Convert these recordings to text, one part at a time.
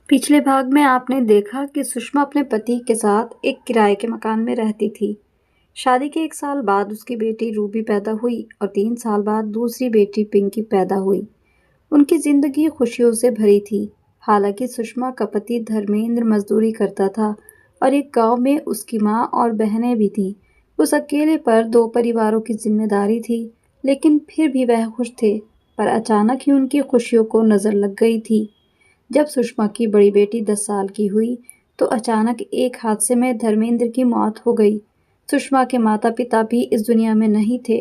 पिछले भाग में आपने देखा कि सुषमा अपने पति के साथ एक किराए के मकान में रहती थी। शादी के 1 साल बाद उसकी बेटी रूबी पैदा हुई और 3 साल बाद दूसरी बेटी पिंकी पैदा हुई। उनकी जिंदगी खुशियों से भरी थी। हालांकि सुषमा का पति धर्मेंद्र मजदूरी करता था और एक गांव में उसकी माँ और बहनें भी थीं। उस अकेले पर 2 परिवारों की जिम्मेदारी थी, लेकिन फिर भी वह खुश थे। पर अचानक ही उनकी खुशियों को नजर लग गई थी। जब सुषमा की बड़ी बेटी 10 साल की हुई, तो अचानक एक हादसे में धर्मेंद्र की मौत हो गई। सुषमा के माता पिता भी इस दुनिया में नहीं थे।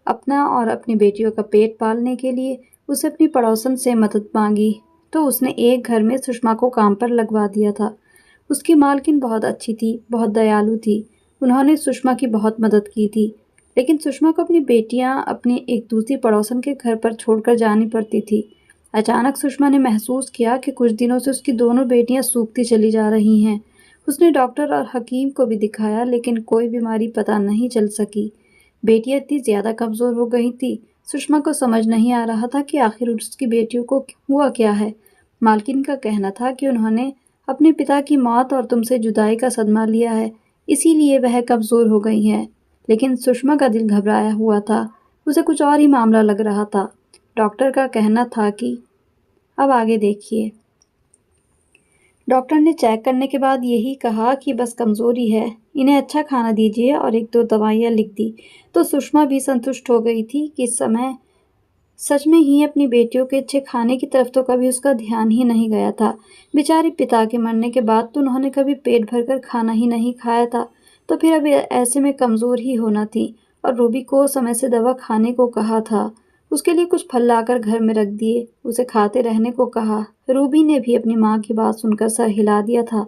अपना और अपनी बेटियों का पेट पालने के लिए उसे अपनी पड़ोसन से मदद मांगी, तो उसने एक घर में सुषमा को काम पर लगवा दिया था। उसकी मालकिन बहुत अच्छी थी, बहुत दयालु थी। उन्होंने सुषमा की बहुत मदद की थी। लेकिन सुषमा को अपनी बेटियां अपनी एक दूसरी पड़ोसन के घर पर छोड़कर जानी पड़ती थी। अचानक सुषमा ने महसूस किया कि कुछ दिनों से उसकी दोनों बेटियां सूखती चली जा रही हैं। उसने डॉक्टर और हकीम को भी दिखाया, लेकिन कोई बीमारी पता नहीं चल सकी। बेटियां इतनी ज्यादा कमजोर हो गई थी, सुषमा को समझ नहीं आ रहा था कि आखिर उसकी बेटियों को हुआ क्या है। मालकिन का कहना था कि उन्होंने अपने पिता की मौत और तुमसे जुदाई का सदमा लिया है, इसीलिए वह कमजोर हो गई हैं। लेकिन सुषमा का दिल घबराया हुआ था। उसे कुछ और ही मामला लग रहा था। डॉक्टर का कहना था कि अब आगे देखिए। डॉक्टर ने चेक करने के बाद यही कहा कि बस कमजोरी है, इन्हें अच्छा खाना दीजिए और 1-2 दवाइयाँ लिख दी। तो सुषमा भी संतुष्ट हो गई थी कि इस समय सच में ही अपनी बेटियों के अच्छे खाने की तरफ तो कभी उसका ध्यान ही नहीं गया था। बेचारी पिता के मरने के बाद तो उन्होंने कभी पेट भरकर खाना ही नहीं खाया था, तो फिर अब ऐसे में कमजोर ही होना थी। और रूबी को समय से दवा खाने को कहा था। उसके लिए कुछ फल लाकर घर में रख दिए, उसे खाते रहने को कहा। रूबी ने भी अपनी माँ की बात सुनकर सर हिला दिया था।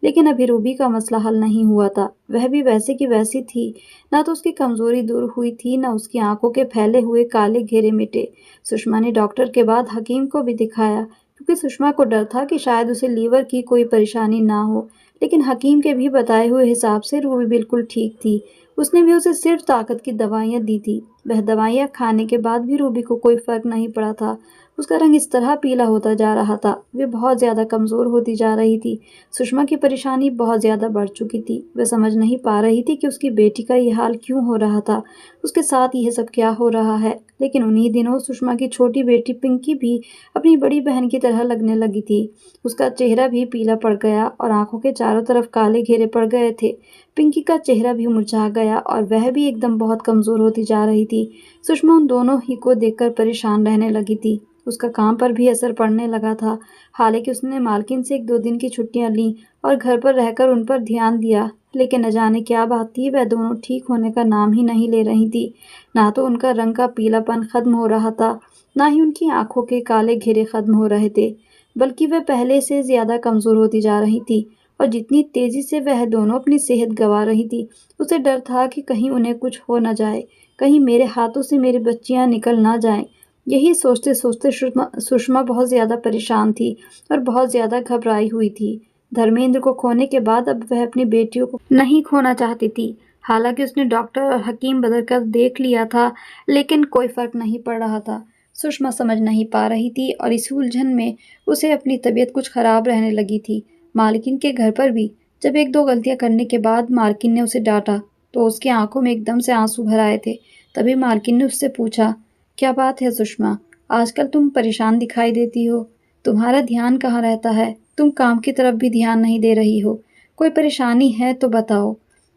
लेकिन अभी रूबी का मसला हल नहीं हुआ था। वह भी वैसे की वैसी थी। ना तो उसकी कमजोरी दूर हुई थी, ना उसकी आंखों के फैले हुए काले घेरे मिटे। सुषमा ने डॉक्टर के बाद हकीम को भी दिखाया, क्योंकि सुषमा को डर था कि शायद उसे लीवर की कोई परेशानी ना हो। लेकिन हकीम के भी बताए हुए हिसाब से रूबी बिल्कुल ठीक थी। उसने भी उसे सिर्फ ताकत की दवाइयाँ दी थी। वह दवाइयाँ खाने के बाद भी रूबी को कोई फर्क नहीं पड़ा था। उसका रंग इस तरह पीला होता जा रहा था। वे बहुत ज्यादा कमजोर होती जा रही थी। सुषमा की परेशानी बहुत ज्यादा बढ़ चुकी थी। वह समझ नहीं पा रही थी कि उसकी बेटी का ये हाल क्यों हो रहा था, उसके साथ यह सब क्या हो रहा है। लेकिन उन्हीं दिनों सुषमा की छोटी बेटी पिंकी भी अपनी बड़ी बहन की तरह लगने लगी थी। उसका चेहरा भी पीला पड़ गया और आंखों के चारों तरफ काले घेरे पड़ गए थे। पिंकी का चेहरा भी मुरझा गया और वह भी एकदम बहुत कमजोर होती जा रही थी। सुषमा उन दोनों ही को देखकर परेशान रहने लगी थी। उसका काम पर भी असर पड़ने लगा था। हालांकि उसने मालकिन से 1-2 दिन की छुट्टियां लीं और घर पर रहकर उन पर ध्यान दिया, लेकिन न जाने क्या बात थी, वह दोनों ठीक होने का नाम ही नहीं ले रही थी। ना तो उनका रंग का पीलापन खत्म हो रहा था, ना ही उनकी आंखों के काले घेरे खत्म हो रहे थे, बल्कि वह पहले से ज्यादा कमजोर होती जा रही थी। और जितनी तेजी से वह दोनों अपनी सेहत गंवा रही थी, उसे डर था कि कहीं उन्हें कुछ हो न जाए, कहीं मेरे हाथों से मेरी बच्चियां निकल ना जाएं। यही सोचते सोचते सुषमा बहुत ज्यादा परेशान थी और बहुत ज्यादा घबराई हुई थी। धर्मेंद्र को खोने के बाद अब वह अपनी बेटियों को नहीं खोना चाहती थी। हालांकि उसने डॉक्टर और हकीम बदलकर देख लिया था, लेकिन कोई फर्क नहीं पड़ रहा था। सुषमा समझ नहीं पा रही थी और इस उलझन में उसे अपनी तबीयत कुछ खराब रहने लगी थी। मालकिन के घर पर भी जब 1-2 गलतियां करने के बाद मालकिन ने उसे डांटा, तो उसकी आंखों में एकदम से आंसू भर आए थे। तभी मालकिन ने उससे पूछा, क्या बात है सुषमा, आजकल तुम परेशान दिखाई देती हो। तुम्हारा ध्यान कहाँ रहता है? तुम काम की तरफ भी ध्यान नहीं दे रही हो। कोई परेशानी है तो बताओ।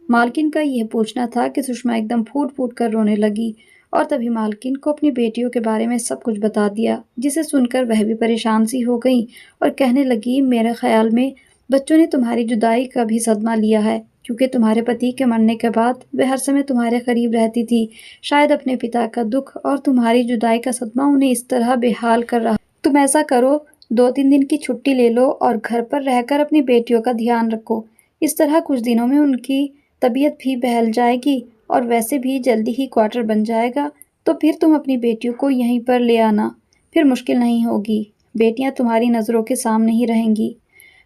मालकिन का यह पूछना था कि सुषमा एकदम फूट फूट कर रोने लगी। और तभी मालकिन को अपनी बेटियों के बारे में सब कुछ बता दिया, जिसे सुनकर वह भी परेशान सी हो गई और कहने लगी, मेरे ख्याल में बच्चों ने तुम्हारी जुदाई का भी सदमा लिया है, क्योंकि तुम्हारे पति के मरने के बाद वह हर समय तुम्हारे करीब रहती थी। शायद अपने पिता का दुख और तुम्हारी जुदाई का सदमा उन्हें इस तरह बेहाल कर रहा। तुम ऐसा करो, 2-3 दिन की छुट्टी ले लो और घर पर रहकर अपनी बेटियों का ध्यान रखो। इस तरह कुछ दिनों में उनकी तबीयत भी बहल जाएगी और वैसे भी जल्दी ही क्वार्टर बन जाएगा, तो फिर तुम अपनी बेटियों को यहीं पर ले आना। फिर मुश्किल नहीं होगी, बेटियां तुम्हारी नज़रों के सामने ही रहेंगी।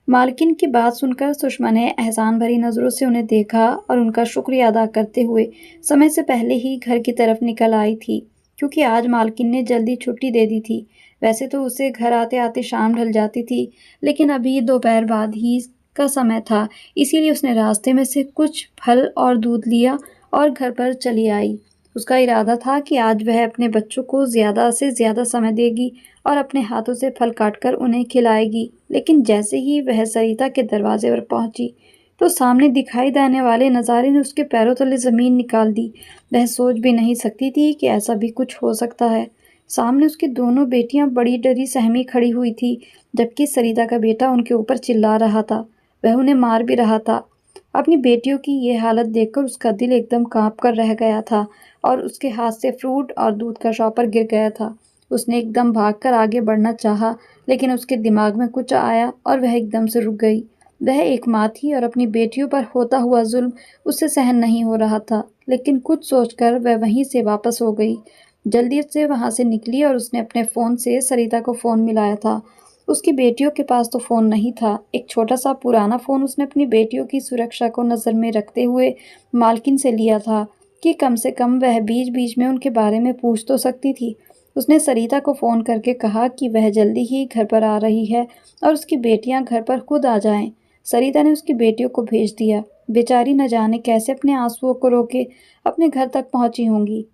मालकिन की बात सुनकर सुषमा ने एहसान भरी नज़रों से उन्हें देखा और उनका शुक्रिया अदा करते हुए समय से पहले ही घर की तरफ निकल आई थी, क्योंकि आज मालकिन ने जल्दी छुट्टी दे दी थी। वैसे तो उसे घर आते-आते शाम ढल जाती थी, लेकिन अभी दोपहर बाद ही का समय था, इसीलिए उसने रास्ते में से कुछ फल और दूध लिया और घर पर चली आई। उसका इरादा था कि आज वह अपने बच्चों को ज़्यादा से ज़्यादा समय देगी और अपने हाथों से फल काटकर उन्हें खिलाएगी। लेकिन जैसे ही वह सरिता के दरवाजे पर पहुंची, तो सामने दिखाई देने वाले नज़ारे ने उसके पैरों तले ज़मीन निकाल दी। वह सोच भी नहीं सकती थी कि ऐसा भी कुछ हो सकता है। सामने उसकी दोनों बेटियां बड़ी डरी सहमी खड़ी हुई थी, जबकि सरिता का बेटा उनके ऊपर चिल्ला रहा था। वह उन्हें मार भी रहा था। अपनी बेटियों की ये हालत देखकर उसका दिल एकदम काँप कर रह गया था और उसके हाथ से फ्रूट और दूध का शॉपर गिर गया था। उसने एकदम भागकर आगे बढ़ना चाहा, लेकिन उसके दिमाग में कुछ आया और वह एकदम से रुक गई। वह एक माँ थी और अपनी बेटियों पर होता हुआ ज़ुल्म उससे सहन नहीं हो रहा था, लेकिन कुछ सोचकर वह वहीं से वापस हो गई। जल्दी से वहाँ से निकली और उसने अपने फ़ोन से सरिता को फ़ोन मिलाया था। उसकी बेटियों के पास तो फ़ोन नहीं था। एक छोटा-सा पुराना फ़ोन उसने अपनी बेटियों की सुरक्षा को नज़र में रखते हुए मालकिन से लिया था कि कम से कम वह बीच-बीच में उनके बारे में पूछ तो सकती थी। उसने सरिता को फ़ोन करके कहा कि वह जल्दी ही घर पर आ रही है और उसकी बेटियां घर पर खुद आ जाएं। सरिता ने उसकी बेटियों को भेज दिया। बेचारी न जाने कैसे अपने आंसुओं को रोके अपने घर तक पहुंची होंगी।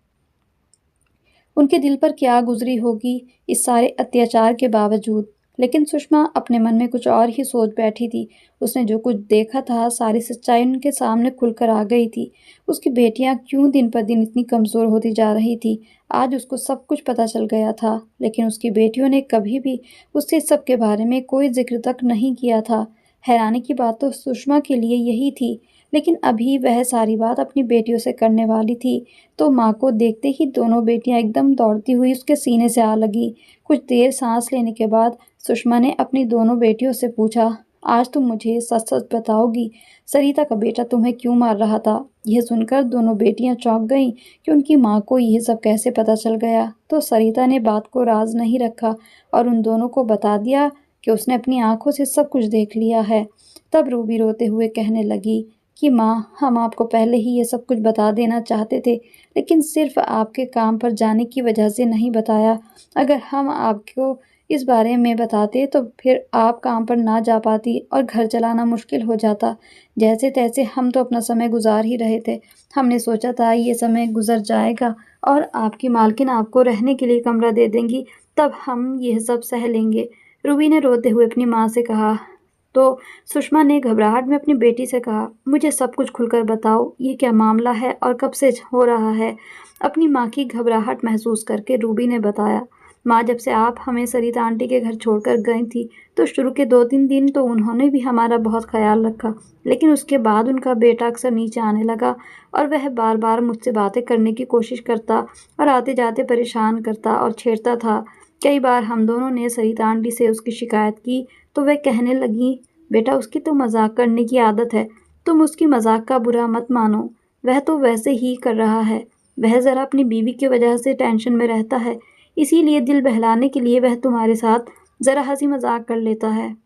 उनके दिल पर क्या गुजरी होगी इस सारे अत्याचार के बावजूद। लेकिन सुषमा अपने मन में कुछ और ही सोच बैठी थी। उसने जो कुछ देखा था, सारी सच्चाई उनके सामने खुलकर आ गई थी। उसकी बेटियां क्यों दिन पर दिन इतनी कमज़ोर होती जा रही थी, आज उसको सब कुछ पता चल गया था। लेकिन उसकी बेटियों ने कभी भी उससे इस सब के बारे में कोई ज़िक्र तक नहीं किया था। हैरानी की बात तो सुषमा के लिए यही थी, लेकिन अभी वह सारी बात अपनी बेटियों से करने वाली थी, तो माँ को देखते ही दोनों बेटियां एकदम दौड़ती हुई उसके सीने से आ लगी। कुछ देर सांस लेने के बाद सुषमा ने अपनी दोनों बेटियों से पूछा, आज तुम मुझे सच-सच बताओगी, सरिता का बेटा तुम्हें क्यों मार रहा था? यह सुनकर दोनों बेटियां चौंक गईं कि उनकी माँ को यह सब कैसे पता चल गया। तो सरिता ने बात को राज नहीं रखा और उन दोनों को बता दिया कि उसने अपनी आंखों से सब कुछ देख लिया है। तब रूबी रोते हुए कहने लगी कि माँ, हम आपको पहले ही ये सब कुछ बता देना चाहते थे, लेकिन सिर्फ आपके काम पर जाने की वजह से नहीं बताया। अगर हम आपको इस बारे में बताते तो फिर आप काम पर ना जा पाती और घर चलाना मुश्किल हो जाता। जैसे-तैसे हम तो अपना समय गुजार ही रहे थे। हमने सोचा था ये समय गुजर जाएगा और आपकी मालकिन आपको रहने के लिए कमरा दे देंगी, तब हम यह सब सह लेंगे। रूबी ने रोते हुए अपनी माँ से कहा। तो सुषमा ने घबराहट में अपनी बेटी से कहा, मुझे सब कुछ खुलकर बताओ, ये क्या मामला है और कब से हो रहा है? अपनी माँ की घबराहट महसूस करके रूबी ने बताया, माँ, जब से आप हमें सरिता आंटी के घर छोड़कर गई थी, तो शुरू के 2-3 दिन तो उन्होंने भी हमारा बहुत ख्याल रखा, लेकिन उसके बाद उनका बेटा अक्सर नीचे आने लगा और वह बार-बार मुझसे बातें करने की कोशिश करता और आते-जाते परेशान करता और छेड़ता था। कई बार हम दोनों ने सरिता आंटी से उसकी शिकायत की, तो वह कहने लगी, बेटा, उसकी तो मजाक करने की आदत है, तुम उसकी मजाक का बुरा मत मानो, वह तो वैसे ही कर रहा है। वह ज़रा अपनी बीवी की वजह से टेंशन में रहता है, इसीलिए दिल बहलाने के लिए वह तुम्हारे साथ ज़रा हंसी मजाक कर लेता है।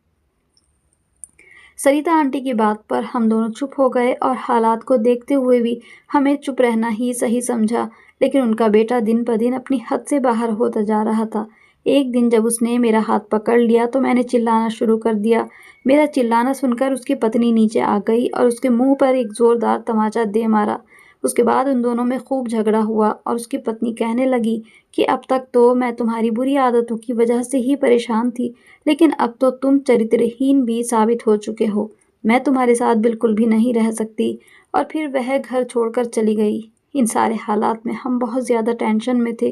सरिता आंटी की बात पर हम दोनों चुप हो गए और हालात को देखते हुए भी हमें चुप रहना ही सही समझा, लेकिन उनका बेटा दिन ब दिन अपनी हद से बाहर होता जा रहा था। एक दिन जब उसने मेरा हाथ पकड़ लिया तो मैंने चिल्लाना शुरू कर दिया। मेरा चिल्लाना सुनकर उसकी पत्नी नीचे आ गई और उसके मुंह पर एक जोरदार तमाचा दे मारा। उसके बाद उन दोनों में खूब झगड़ा हुआ और उसकी पत्नी कहने लगी कि अब तक तो मैं तुम्हारी बुरी आदतों की वजह से ही परेशान थी, लेकिन अब तो तुम चरित्रहीन भी साबित हो चुके हो। मैं तुम्हारे साथ बिल्कुल भी नहीं रह सकती। और फिर वह घर छोड़कर चली गई। इन सारे हालात में हम बहुत ज़्यादा टेंशन में थे,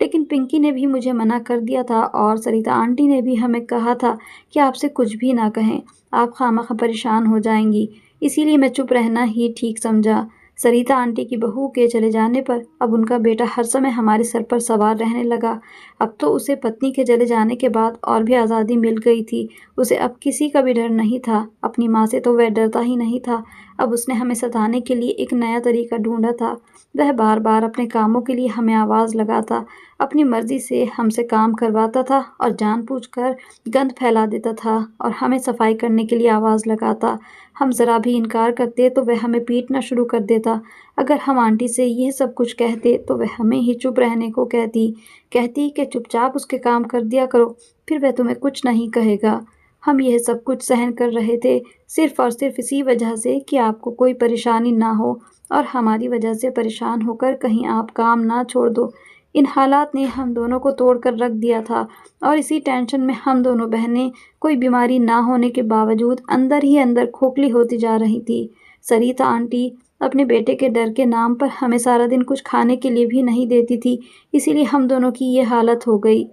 लेकिन पिंकी ने भी मुझे मना कर दिया था और सरिता आंटी ने भी हमें कहा था कि आपसे कुछ भी ना कहें, आप खामखा परेशान हो जाएंगी। इसीलिए मैं चुप रहना ही ठीक समझा। सरिता आंटी की बहू के चले जाने पर अब उनका बेटा हर समय हमारे सर पर सवार रहने लगा। अब तो उसे पत्नी के चले जाने के बाद और भी आज़ादी मिल गई थी। उसे अब किसी का भी डर नहीं था। अपनी माँ से तो वह डरता ही नहीं था। अब उसने हमें सताने के लिए एक नया तरीका ढूंढा था। वह बार बार अपने कामों के लिए हमें आवाज़ लगाता, अपनी मर्जी से हमसे काम करवाता था और जानबूझकर गंद फैला देता था और हमें सफाई करने के लिए आवाज़ लगाता। हम ज़रा भी इनकार करते तो वह हमें पीटना शुरू कर देता। अगर हम आंटी से यह सब कुछ कहते तो वह हमें ही चुप रहने को कहती कि चुपचाप उसके काम कर दिया करो, फिर वह तुम्हें कुछ नहीं कहेगा। हम यह सब कुछ सहन कर रहे थे सिर्फ और सिर्फ इसी वजह से कि आपको कोई परेशानी ना हो और हमारी वजह से परेशान होकर कहीं आप काम ना छोड़ दो। इन हालात ने हम दोनों को तोड़ कर रख दिया था और इसी टेंशन में हम दोनों बहनें कोई बीमारी ना होने के बावजूद अंदर ही अंदर खोखली होती जा रही थी। सरिता आंटी अपने बेटे के डर के नाम पर हमें सारा दिन कुछ खाने के लिए भी नहीं देती थी, इसीलिए हम दोनों की ये हालत हो गई।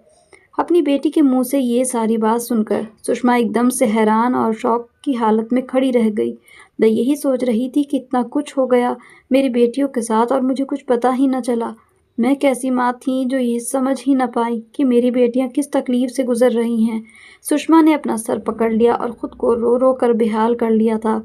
अपनी बेटी के मुंह से ये सारी बात सुनकर सुषमा एकदम से हैरान और शौक की हालत में खड़ी रह गई। वह यही सोच रही थी कि इतना कुछ हो गया मेरी बेटियों के साथ और मुझे कुछ पता ही न चला। मैं कैसी माँ थी जो ये समझ ही न पाई कि मेरी बेटियां किस तकलीफ से गुजर रही हैं। सुषमा ने अपना सर पकड़ लिया और खुद को रो रो कर बेहाल कर लिया था।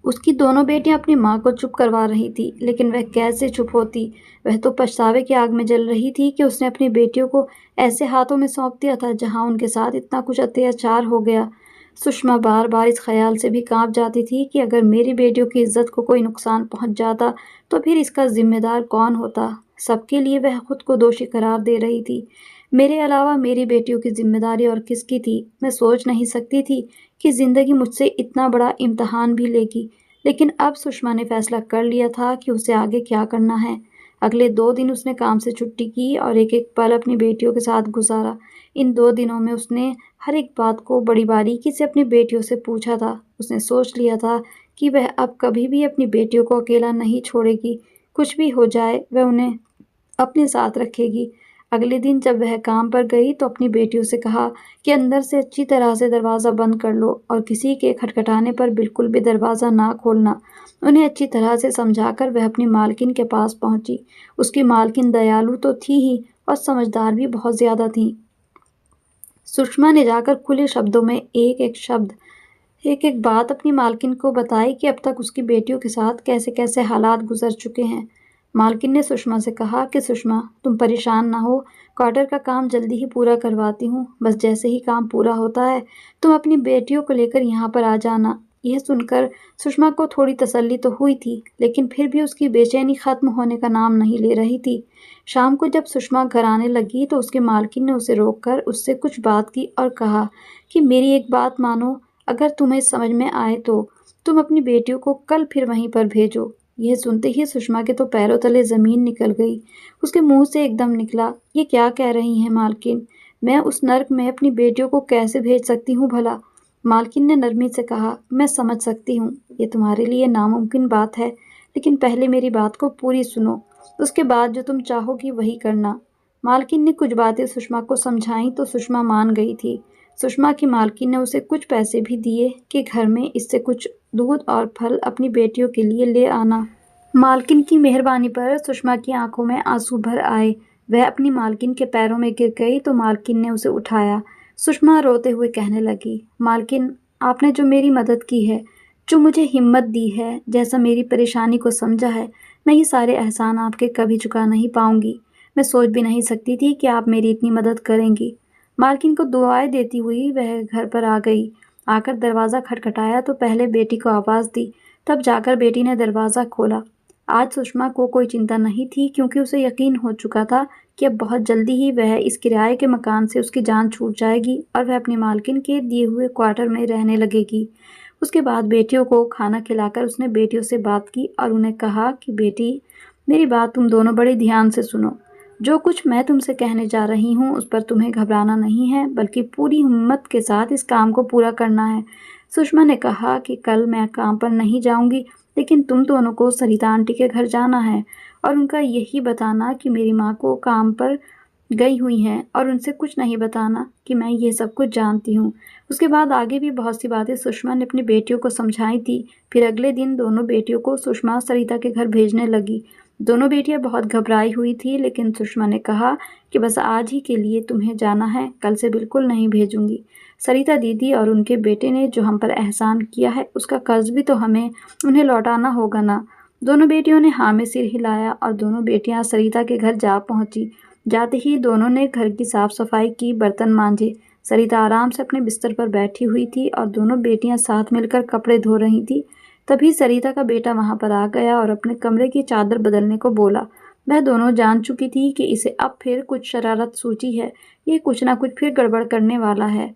उसकी दोनों बेटियां अपनी माँ को चुप करवा रही थी, लेकिन वह कैसे चुप होती। वह तो पछतावे की आग में जल रही थी कि उसने अपनी बेटियों को ऐसे हाथों में सौंप दिया था जहां उनके साथ इतना कुछ अत्याचार हो गया। सुषमा बार बार इस ख्याल से भी कांप जाती थी कि अगर मेरी बेटियों की इज्जत को कोई नुकसान पहुंच जाता तो फिर इसका जिम्मेदार कौन होता। सबके लिए वह खुद को दोषी करार दे रही थी। मेरे अलावा मेरी बेटियों की जिम्मेदारी और किसकी थी। मैं सोच नहीं सकती थी कि जिंदगी मुझसे इतना बड़ा इम्तहान भी लेगी, लेकिन अब सुषमा ने फैसला कर लिया था कि उसे आगे क्या करना है। अगले 2 दिन उसने काम से छुट्टी की और एक एक पल अपनी बेटियों के साथ गुजारा। इन 2 दिनों में उसने हर एक बात को बड़ी बारीकी से अपनी बेटियों से पूछा था। उसने सोच लिया था कि वह अब कभी भी अपनी बेटियों को अकेला नहीं छोड़ेगी। कुछ भी हो जाए वह उन्हें अपने साथ रखेगी। अगले दिन जब वह काम पर गई तो अपनी बेटियों से कहा कि अंदर से अच्छी तरह से दरवाज़ा बंद कर लो और किसी के खटखटाने पर बिल्कुल भी दरवाज़ा ना खोलना। उन्हें अच्छी तरह से समझाकर वह अपनी मालकिन के पास पहुंची। उसकी मालकिन दयालु तो थी ही और समझदार भी बहुत ज़्यादा थी। सुषमा ने जाकर खुले शब्दों में एक एक बात अपनी मालकिन को बताई कि अब तक उसकी बेटियों के साथ कैसे कैसे हालात गुजर चुके हैं। मालकिन ने सुषमा से कहा कि सुषमा, तुम परेशान ना हो, क्वार्टर का काम जल्दी ही पूरा करवाती हूँ। बस जैसे ही काम पूरा होता है तुम अपनी बेटियों को लेकर यहाँ पर आ जाना। यह सुनकर सुषमा को थोड़ी तसल्ली तो हुई थी, लेकिन फिर भी उसकी बेचैनी खत्म होने का नाम नहीं ले रही थी। शाम को जब सुषमा घर आने लगी तो उसके मालकिन ने उसे रोककर उससे कुछ बात की और कहा कि मेरी एक बात मानो, अगर तुम्हें समझ में आए तो तुम अपनी बेटियों को कल फिर वहीं पर भेजो। यह सुनते ही सुषमा के तो पैरों तले ज़मीन निकल गई। उसके मुंह से एकदम निकला, ये क्या कह रही हैं मालकिन? मैं उस नर्क में अपनी बेटियों को कैसे भेज सकती हूँ भला? मालकिन ने नरमी से कहा, मैं समझ सकती हूँ, ये तुम्हारे लिए नामुमकिन बात है, लेकिन पहले मेरी बात को पूरी सुनो, उसके बाद जो तुम चाहोगी वही करना। मालकिन ने कुछ बातें सुषमा को समझाईं तो सुषमा मान गई थी। सुषमा की मालकिन ने उसे कुछ पैसे भी दिए कि घर में इससे कुछ दूध और फल अपनी बेटियों के लिए ले आना। मालकिन की मेहरबानी पर सुषमा की आंखों में आंसू भर आए। वह अपनी मालकिन के पैरों में गिर गई तो मालकिन ने उसे उठाया। सुषमा रोते हुए कहने लगी, मालकिन, आपने जो मेरी मदद की है, जो मुझे हिम्मत दी है, जैसा मेरी परेशानी को समझा है, मैं ये सारे एहसान आपके कभी चुका नहीं पाऊंगी। मैं सोच भी नहीं सकती थी कि आप मेरी इतनी मदद करेंगी। मालकिन को दुआएं देती हुई वह घर पर आ गई। आकर दरवाज़ा खटखटाया तो पहले बेटी को आवाज़ दी, तब जाकर बेटी ने दरवाज़ा खोला। आज सुषमा को कोई चिंता नहीं थी क्योंकि उसे यकीन हो चुका था कि अब बहुत जल्दी ही वह इस किराए के मकान से उसकी जान छूट जाएगी और वह अपनी मालकिन के दिए हुए क्वार्टर में रहने लगेगी। उसके बाद बेटियों को खाना खिलाकर उसने बेटियों से बात की और उन्हें कहा कि बेटी, मेरी बात तुम दोनों बड़े ध्यान से सुनो। जो कुछ मैं तुमसे कहने जा रही हूँ उस पर तुम्हें घबराना नहीं है, बल्कि पूरी हिम्मत के साथ इस काम को पूरा करना है। सुषमा ने कहा कि कल मैं काम पर नहीं जाऊंगी, लेकिन तुम दोनों को सरिता आंटी के घर जाना है और उनका यही बताना कि मेरी माँ को काम पर गई हुई हैं और उनसे कुछ नहीं बताना कि मैं ये सब कुछ जानती हूँ। उसके बाद आगे भी बहुत सी बातें सुषमा ने अपनी बेटियों को समझाई थी। फिर अगले दिन दोनों बेटियों को सुषमा सरिता के घर भेजने लगी। दोनों बेटियां बहुत घबराई हुई थी, लेकिन सुषमा ने कहा कि बस आज ही के लिए तुम्हें जाना है, कल से बिल्कुल नहीं भेजूंगी। सरिता दीदी और उनके बेटे ने जो हम पर एहसान किया है, उसका कर्ज भी तो हमें उन्हें लौटाना होगा ना। दोनों बेटियों ने हाँ में सिर हिलाया और दोनों बेटियां सरिता के घर जा पहुंची। जाते ही दोनों ने घर की साफ सफाई की, बर्तन मांजे। सरिता आराम से अपने बिस्तर पर बैठी हुई थी और दोनों बेटियां साथ मिलकर कपड़े धो रही थी। तभी सरिता का बेटा वहां पर आ गया और अपने कमरे की चादर बदलने को बोला। वह दोनों जान चुकी थी कि इसे अब फिर कुछ शरारत सूझी है, ये कुछ ना कुछ फिर गड़बड़ करने वाला है।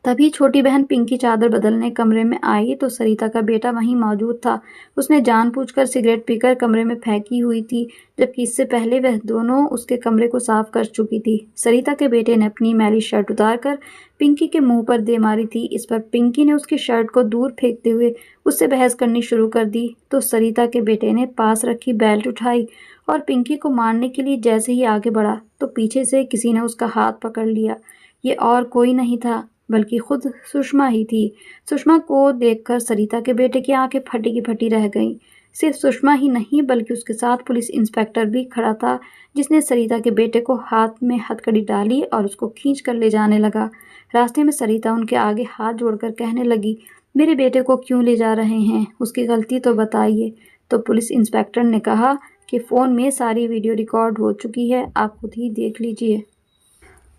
तभी छोटी बहन पिंकी चादर बदलने कमरे में आई तो सरिता का बेटा वहीं मौजूद था। उसने जानबूझकर सिगरेट पीकर कमरे में फेंकी हुई थी, जबकि इससे पहले वह दोनों उसके कमरे को साफ कर चुकी थी। सरिता के बेटे ने अपनी मैली शर्ट उतारकर पिंकी के मुंह पर दे मारी थी। इस पर पिंकी ने उसकी शर्ट को दूर फेंकते हुए उससे बहस करनी शुरू कर दी। तो सरिता के बेटे ने पास रखी बेल्ट उठाई और पिंकी को मारने के लिए जैसे ही आगे बढ़ा तो पीछे से किसी ने उसका हाथ पकड़ लिया। ये और कोई नहीं था बल्कि खुद सुषमा ही थी। सुषमा को देखकर सरिता के बेटे की आंखें फटी की फटी रह गईं। सिर्फ सुषमा ही नहीं बल्कि उसके साथ पुलिस इंस्पेक्टर भी खड़ा था, जिसने सरिता के बेटे को हाथ में हथकड़ी डाली और उसको खींच कर ले जाने लगा। रास्ते में सरिता उनके आगे हाथ जोड़कर कहने लगी, मेरे बेटे को क्यों ले जा रहे हैं? उसकी गलती तो बताइए। तो पुलिस इंस्पेक्टर ने कहा कि फ़ोन में सारी वीडियो रिकॉर्ड हो चुकी है, आप खुद ही देख लीजिए।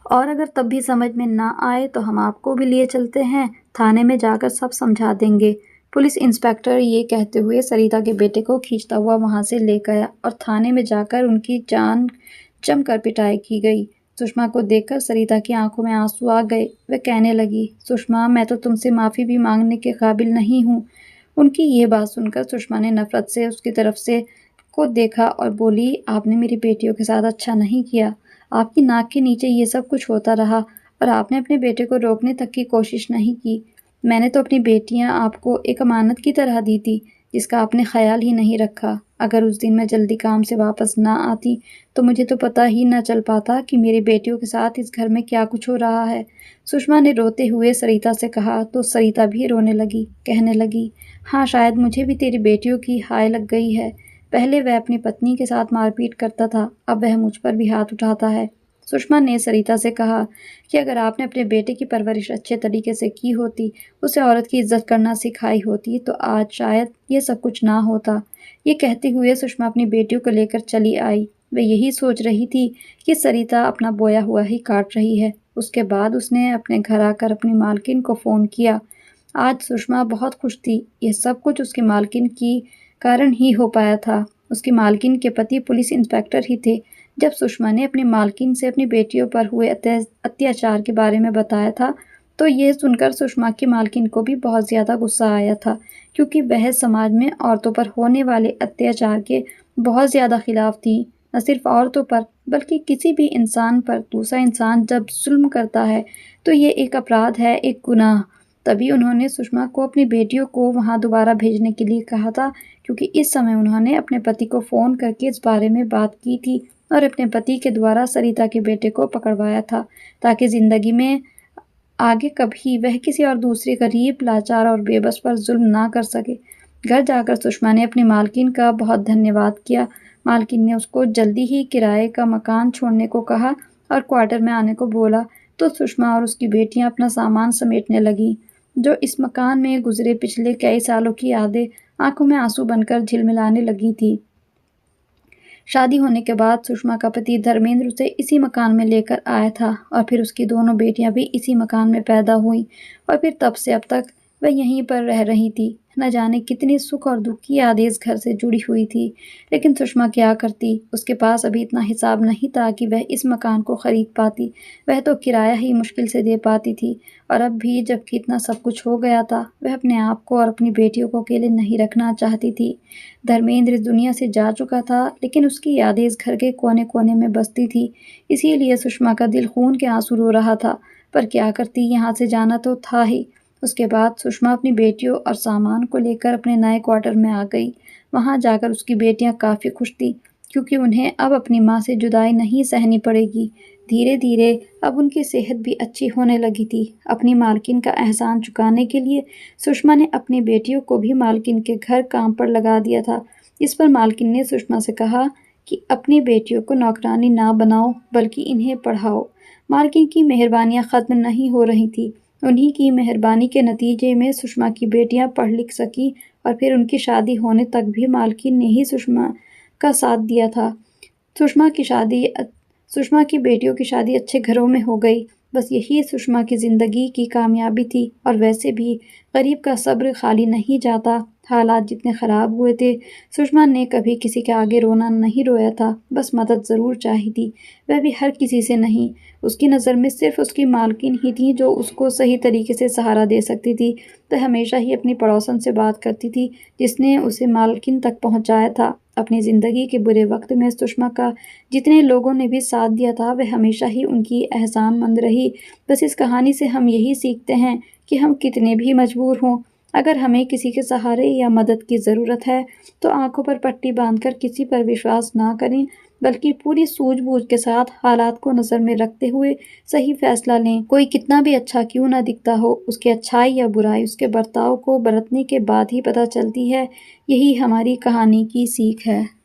और अगर तब भी समझ में ना आए तो हम आपको भी लिए चलते हैं, थाने में जाकर सब समझा देंगे। पुलिस इंस्पेक्टर ये कहते हुए सरिता के बेटे को खींचता हुआ वहां से ले गया और थाने में जाकर उनकी जान जमकर पिटाई की गई। सुषमा को देखकर सरिता की आंखों में आंसू आ गए। वह कहने लगी, सुषमा, मैं तो तुमसे माफ़ी भी मांगने के काबिल नहीं हूँ। उनकी ये बात सुनकर सुषमा ने नफरत से उसकी तरफ से को देखा और बोली, आपने मेरी बेटियों के साथ अच्छा नहीं किया। आपकी नाक के नीचे ये सब कुछ होता रहा और आपने अपने बेटे को रोकने तक की कोशिश नहीं की। मैंने तो अपनी बेटियां आपको एक अमानत की तरह दी थी, जिसका आपने ख्याल ही नहीं रखा। अगर उस दिन मैं जल्दी काम से वापस ना आती तो मुझे तो पता ही ना चल पाता कि मेरी बेटियों के साथ इस घर में क्या कुछ हो रहा है। सुषमा ने रोते हुए सरिता से कहा तो सरिता भी रोने लगी, कहने लगी, हाँ, शायद मुझे भी तेरी बेटियों की हाय लग गई है। पहले वह अपनी पत्नी के साथ मारपीट करता था, अब वह मुझ पर भी हाथ उठाता है। सुषमा ने सरिता से कहा कि अगर आपने अपने बेटे की परवरिश अच्छे तरीके से की होती, उसे औरत की इज्जत करना सिखाई होती, तो आज शायद ये सब कुछ ना होता। ये कहते हुए सुषमा अपनी बेटियों को लेकर चली आई। वह यही सोच रही थी कि सरिता अपना बोया हुआ ही काट रही है। उसके बाद उसने अपने घर आकर अपनी मालकिन को फ़ोन किया। आज सुषमा बहुत खुश थी। यह सब कुछ उसकी मालकिन की कारण ही हो पाया था। उसकी मालकिन के पति पुलिस इंस्पेक्टर ही थे। जब सुषमा ने अपनी मालकिन से अपनी बेटियों पर हुए अत्याचार के बारे में बताया था, तो ये सुनकर सुषमा की मालकिन को भी बहुत ज़्यादा गुस्सा आया था, क्योंकि वह समाज में औरतों पर होने वाले अत्याचार के बहुत ज़्यादा खिलाफ थी। न सिर्फ औरतों पर, बल्कि किसी भी इंसान पर दूसरा इंसान जब जुल्म करता है, तो ये एक अपराध है, एक गुनाह। तभी उन्होंने सुषमा को अपनी बेटियों को वहाँ दोबारा भेजने के लिए कहा था, क्योंकि इस समय उन्होंने अपने पति को फ़ोन करके इस बारे में बात की थी और अपने पति के द्वारा सरिता के बेटे को पकड़वाया था, ताकि ज़िंदगी में आगे कभी वह किसी और दूसरे गरीब, लाचार और बेबस पर जुल्म ना कर सके। घर जाकर सुषमा ने अपनी मालकिन का बहुत धन्यवाद किया। मालकिन ने उसको जल्दी ही किराए का मकान छोड़ने को कहा और क्वार्टर में आने को बोला। तो सुषमा और उसकी बेटियां अपना सामान समेटने लगीं। जो इस मकान में गुजरे पिछले कई सालों की यादें आंखों में आंसू बनकर झिलमिलाने लगी थी। शादी होने के बाद सुषमा का पति धर्मेंद्र उसे इसी मकान में लेकर आया था और फिर उसकी दोनों बेटियां भी इसी मकान में पैदा हुईं और फिर तब से अब तक वह यहीं पर रह रही थी। न जाने कितनी सुख और दुख की यादें इस घर से जुड़ी हुई थी, लेकिन सुषमा क्या करती? उसके पास अभी इतना हिसाब नहीं था कि वह इस मकान को खरीद पाती। वह तो किराया ही मुश्किल से दे पाती थी और अब भी जबकि इतना सब कुछ हो गया था, वह अपने आप को और अपनी बेटियों को अकेले नहीं रखना चाहती थी। धर्मेंद्र इस दुनिया से जा चुका था, लेकिन उसकी यादें इस घर के कोने कोने में बसती थी। इसीलिए सुषमा का दिल खून के आंसू रो रहा था, पर क्या करती, यहाँ से जाना तो था ही। उसके बाद सुषमा अपनी बेटियों और सामान को लेकर अपने नए क्वार्टर में आ गई। वहाँ जाकर उसकी बेटियाँ काफ़ी खुश थीं, क्योंकि उन्हें अब अपनी माँ से जुदाई नहीं सहनी पड़ेगी। धीरे धीरे अब उनकी सेहत भी अच्छी होने लगी थी। अपनी मालकिन का एहसान चुकाने के लिए सुषमा ने अपनी बेटियों को भी मालकिन के घर काम पर लगा दिया था। इस पर मालकिन ने सुषमा से कहा कि अपनी बेटियों को नौकरानी ना बनाओ बल्कि इन्हें पढ़ाओ। मालकिन की मेहरबानियां ख़त्म नहीं हो रही थी। उन्हीं की मेहरबानी के नतीजे में सुषमा की बेटियां पढ़ लिख सकी और फिर उनकी शादी होने तक भी मालकिन ने ही सुषमा का साथ दिया था। सुषमा की शादी सुषमा की बेटियों की शादी अच्छे घरों में हो गई। बस यही सुषमा की ज़िंदगी की कामयाबी थी। और वैसे भी गरीब का सब्र खाली नहीं जाता। हालात जितने ख़राब हुए थे, सुषमा ने कभी किसी के आगे रोना नहीं रोया था, बस मदद ज़रूर चाही थी, वह भी हर किसी से नहीं। उसकी नज़र में सिर्फ उसकी मालकिन ही थी जो उसको सही तरीके से सहारा दे सकती थी। वह हमेशा ही अपनी पड़ोसन से बात करती थी, जिसने उसे मालकिन तक पहुँचाया था। अपनी ज़िंदगी के बुरे वक्त में सुषमा का जितने लोगों ने भी साथ दिया था, वह हमेशा ही उनकी एहसानमंद रही। बस इस कहानी से हम यही सीखते हैं कि हम कितने भी मजबूर हों, अगर हमें किसी के सहारे या मदद की ज़रूरत है, तो आंखों पर पट्टी बांधकर किसी पर विश्वास ना करें, बल्कि पूरी सूझबूझ के साथ हालात को नज़र में रखते हुए सही फैसला लें। कोई कितना भी अच्छा क्यों ना दिखता हो, उसकी अच्छाई या बुराई उसके बर्ताव को बरतने के बाद ही पता चलती है। यही हमारी कहानी की सीख है।